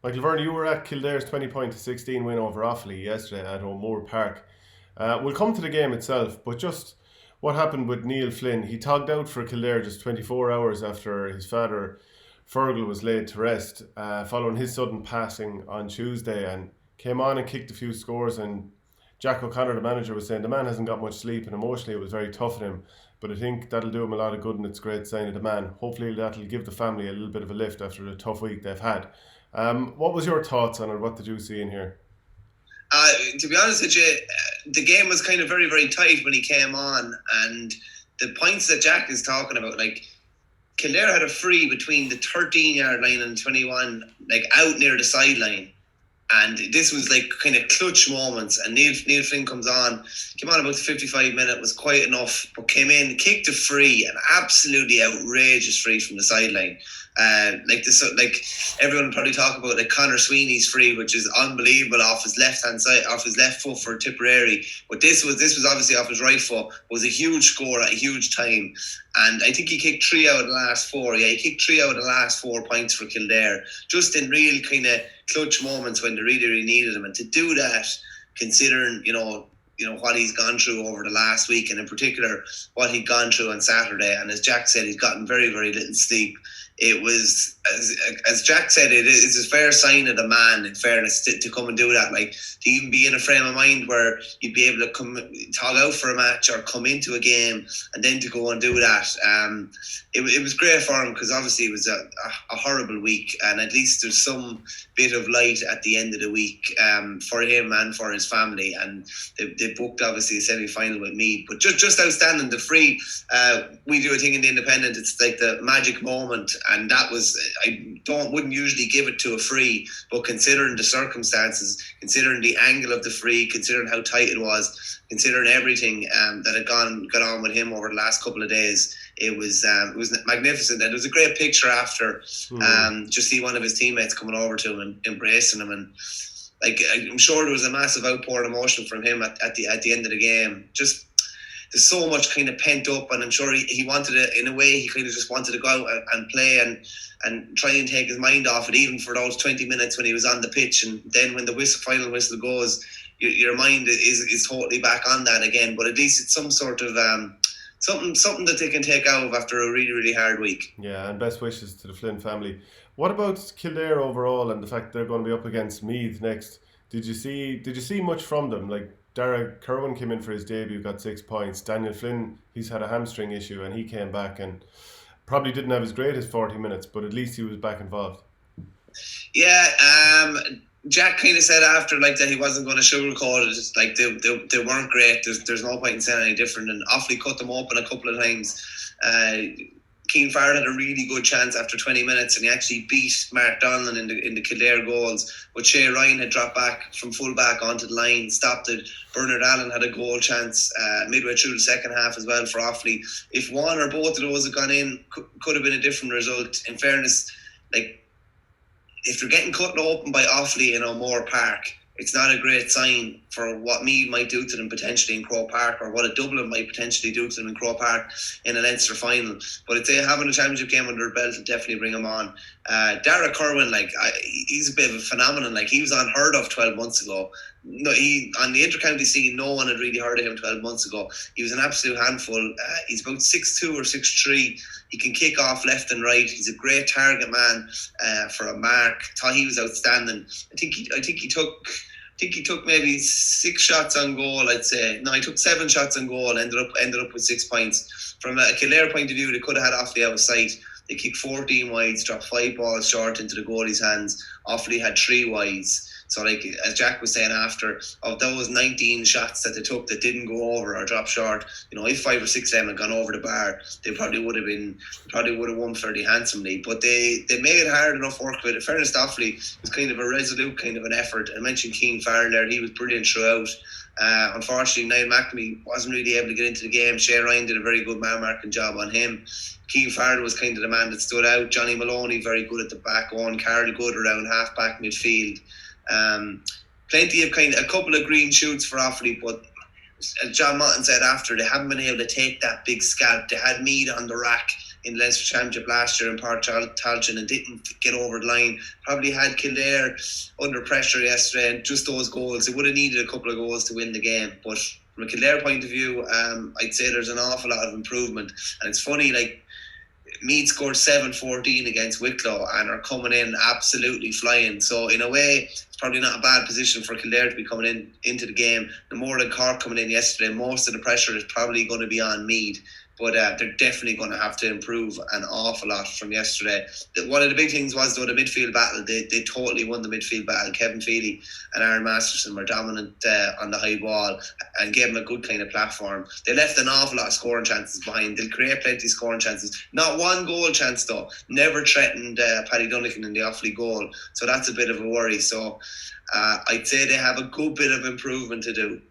Michael Verney, you were at Kildare's 20-16 win over Offaly yesterday at O'Moore Park. We'll come to the game itself, but just what happened with Neil Flynn. He togged out for Kildare just 24 hours after his father, Fergal, was laid to rest following his sudden passing on Tuesday, and came on and kicked a few scores. And Jack O'Connor, the manager, was saying the man hasn't got much sleep, and emotionally it was very tough on him. But I think that'll do him a lot of good, and it's a great sign of the man. Hopefully that'll give the family a little bit of a lift after the tough week they've had. What was your thoughts on it? What did you see in here? To be honest with you, the game was kind of very, very tight when he came on, and the points that Jack is talking about, like Kildare had a free between the 13-yard line and 21, like out near the sideline. And this was like kind of clutch moments. And Neil Flynn came on about the 55 minute, was quiet enough, but came in, kicked a free, an absolutely outrageous free from the sideline. Like everyone will probably talk about like Connor Sweeney's free, which is unbelievable off his left hand side, off his left foot for Tipperary. But this was obviously off his right foot. It was a huge score at a huge time, and I think he kicked 3 out of the last 4. Yeah, he kicked 3 out of the last 4 points for Kildare, just in real kind of clutch moments when they really, really needed him. And to do that, considering what he's gone through over the last week, and in particular what he'd gone through on Saturday, and as Jack said, he's gotten very, very little sleep. It was, as Jack said, it's a fair sign of the man, in fairness, to come and do that. Like, to even be in a frame of mind where you'd be able to come tog out for a match or come into a game and then to go and do that. It was great for him, because obviously it was a horrible week, and at least there's some bit of light at the end of the week for him and for his family. And they booked obviously a semi-final with me, but just outstanding. The free, we do a thing in the Independent, it's like the magic moment, and that was, wouldn't usually give it to a free, but considering the circumstances, considering the angle of the free, considering how tight it was, considering everything that had gone on with him over the last couple of days, it was magnificent. And it was a great picture after, just see one of his teammates coming over to him and embracing him, and like, I'm sure there was a massive outpour of emotion from him at the end of the game. Just, there's so much kind of pent up, and I'm sure he wanted it in a way. He kind of just wanted to go out and play and try and take his mind off it, even for those 20 minutes when he was on the pitch. And then when the final whistle goes, your mind is totally back on that again. But at least it's some sort of something that they can take out of after a really, really hard week. Yeah, and best wishes to the Flynn family. What about Kildare overall and the fact they're going to be up against Meath next? Did you see much from them? Like, Dara Kerwin came in for his debut, got 6 points. Daniel Flynn, he's had a hamstring issue, and he came back and probably didn't have his greatest 40 minutes, but at least he was back involved. Yeah, Jack kind of said after, like, that he wasn't going to sugarcoat it. It's like they weren't great. There's no point in saying any different. And Offaly cut them open a couple of times. Keane Farrell had a really good chance after 20 minutes, and he actually beat Mark Donlan in the Kildare goals. But Shea Ryan had dropped back from full back onto the line, stopped it. Bernard Allen had a goal chance midway through the second half as well for Offaly. If one or both of those had gone in, could have been a different result. In fairness, like, if you're getting cut open by Offaly in O'Moore Park, it's not a great sign for what Meath might do to them potentially in Croke Park, or what a Dublin might potentially do to them in Croke Park in a Leinster final. But I'd say having a championship game under their belt will definitely bring him on. Dara Kerwin, he's a bit of a phenomenon. Like, he was unheard of 12 months ago. No, he on the intercounty scene, no one had really heard of him 12 months ago. He was an absolute handful. He's about 6'2" or 6'3". He can kick off left and right. He's a great target man for a mark. Thought he was outstanding. I think he took maybe 6 shots on goal. I'd say no, he took 7 shots on goal. Ended up with 6 points. From a Kildare point of view, they could have had Offaly out of sight. They kicked 14 wides, dropped 5 balls short into the goalie's hands. Offaly had 3 wides. So, like, as Jack was saying after, of those 19 shots that they took that didn't go over or drop short, if 5 or 6 of them had gone over the bar, they probably would have won fairly handsomely. But they made hard enough work with it. In fairness to Offaly, it was kind of a resolute kind of an effort. I mentioned Keane Farrell there; he was brilliant throughout. Unfortunately, Niall McNamee wasn't really able to get into the game. Shea Ryan did a very good man-marking job on him. Keane Farrell was kind of the man that stood out. Johnny Maloney, very good at the back. Owen Carroll, good around half-back midfield. Plenty of a couple of green shoots for Offaly, but as John Motton said after, they haven't been able to take that big scalp. They had Mead on the rack in the Leinster Championship last year in Páirc Tailteann and didn't get over the line. Probably had Kildare under pressure yesterday, and just those goals. They would have needed a couple of goals to win the game. But from a Kildare point of view, I'd say there's an awful lot of improvement. And it's funny, like, Meath scored 7-14 against Wicklow and are coming in absolutely flying. So in a way, it's probably not a bad position for Kildare to be coming into the game. The more than Cork coming in yesterday, most of the pressure is probably going to be on Meath. But they're definitely going to have to improve an awful lot from yesterday. One of the big things was, though, the midfield battle. They totally won the midfield battle. Kevin Feely and Aaron Masterson were dominant on the high ball and gave them a good kind of platform. They left an awful lot of scoring chances behind. They'll create plenty of scoring chances. Not one goal chance, though. Never threatened Paddy Dunnican in the Offaly goal. So that's a bit of a worry. So I'd say they have a good bit of improvement to do.